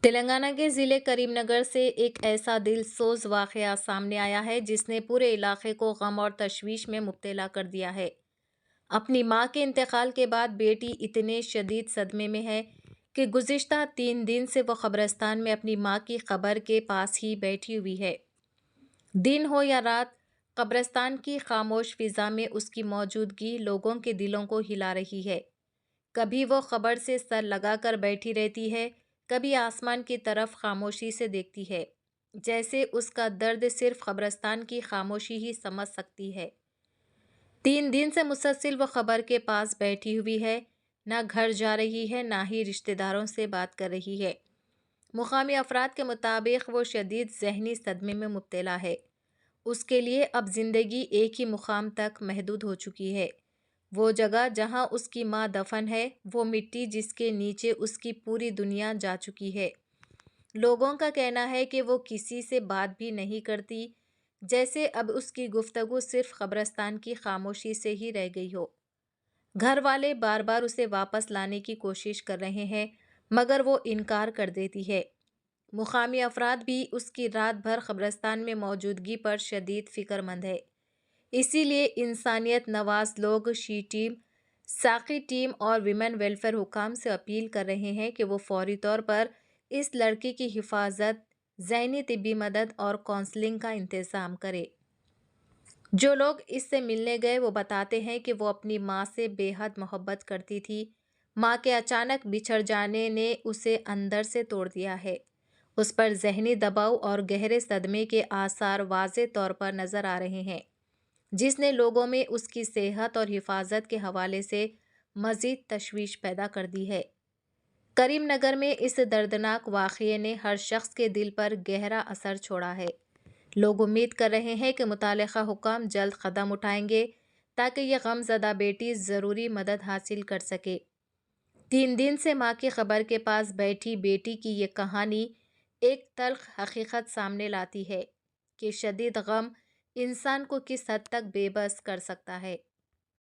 تلنگانہ کے ضلع کریم نگر سے ایک ایسا دل سوز واقعہ سامنے آیا ہے جس نے پورے علاقے کو غم اور تشویش میں مبتلا کر دیا ہے۔ اپنی ماں کے انتقال کے بعد بیٹی اتنے شدید صدمے میں ہے کہ گزشتہ 3 دن سے وہ قبرستان میں اپنی ماں کی قبر کے پاس ہی بیٹھی ہوئی ہے۔ دن ہو یا رات، قبرستان کی خاموش فضا میں اس کی موجودگی لوگوں کے دلوں کو ہلا رہی ہے۔ کبھی وہ قبر سے سر لگا کر بیٹھی رہتی ہے، کبھی آسمان کی طرف خاموشی سے دیکھتی ہے، جیسے اس کا درد صرف قبرستان کی خاموشی ہی سمجھ سکتی ہے۔ 3 دن سے مسلسل وہ قبر کے پاس بیٹھی ہوئی ہے، نہ گھر جا رہی ہے، نہ ہی رشتہ داروں سے بات کر رہی ہے۔ مقامی افراد کے مطابق وہ شدید ذہنی صدمے میں مبتلا ہے۔ اس کے لیے اب زندگی ایک ہی مقام تک محدود ہو چکی ہے۔ وہ جگہ جہاں اس کی ماں دفن ہے، وہ مٹی جس کے نیچے اس کی پوری دنیا جا چکی ہے۔ لوگوں کا کہنا ہے کہ وہ کسی سے بات بھی نہیں کرتی، جیسے اب اس کی گفتگو صرف قبرستان کی خاموشی سے ہی رہ گئی ہو۔ گھر والے بار بار اسے واپس لانے کی کوشش کر رہے ہیں، مگر وہ انکار کر دیتی ہے۔ مقامی افراد بھی اس کی رات بھر قبرستان میں موجودگی پر شدید فکر مند ہے۔ اسی لیے انسانیت نواز لوگ شی ٹیم، ساقی ٹیم اور ویمن ویلفیئر حکام سے اپیل کر رہے ہیں کہ وہ فوری طور پر اس لڑکی کی حفاظت، ذہنی طبی مدد اور کونسلنگ کا انتظام کرے۔ جو لوگ اس سے ملنے گئے وہ بتاتے ہیں کہ وہ اپنی ماں سے بے حد محبت کرتی تھی۔ ماں کے اچانک بچھڑ جانے نے اسے اندر سے توڑ دیا ہے۔ اس پر ذہنی دباؤ اور گہرے صدمے کے آثار واضح طور پر نظر آ رہے ہیں، جس نے لوگوں میں اس کی صحت اور حفاظت کے حوالے سے مزید تشویش پیدا کر دی ہے۔ کریم نگر میں اس دردناک واقعے نے ہر شخص کے دل پر گہرا اثر چھوڑا ہے۔ لوگ امید کر رہے ہیں کہ متعلقہ حکام جلد قدم اٹھائیں گے تاکہ یہ غم زدہ بیٹی ضروری مدد حاصل کر سکے۔ 3 دن سے ماں کی قبر کے پاس بیٹھی بیٹی کی یہ کہانی ایک تلخ حقیقت سامنے لاتی ہے کہ شدید غم انسان کو کس حد تک بے بس کر سکتا ہے۔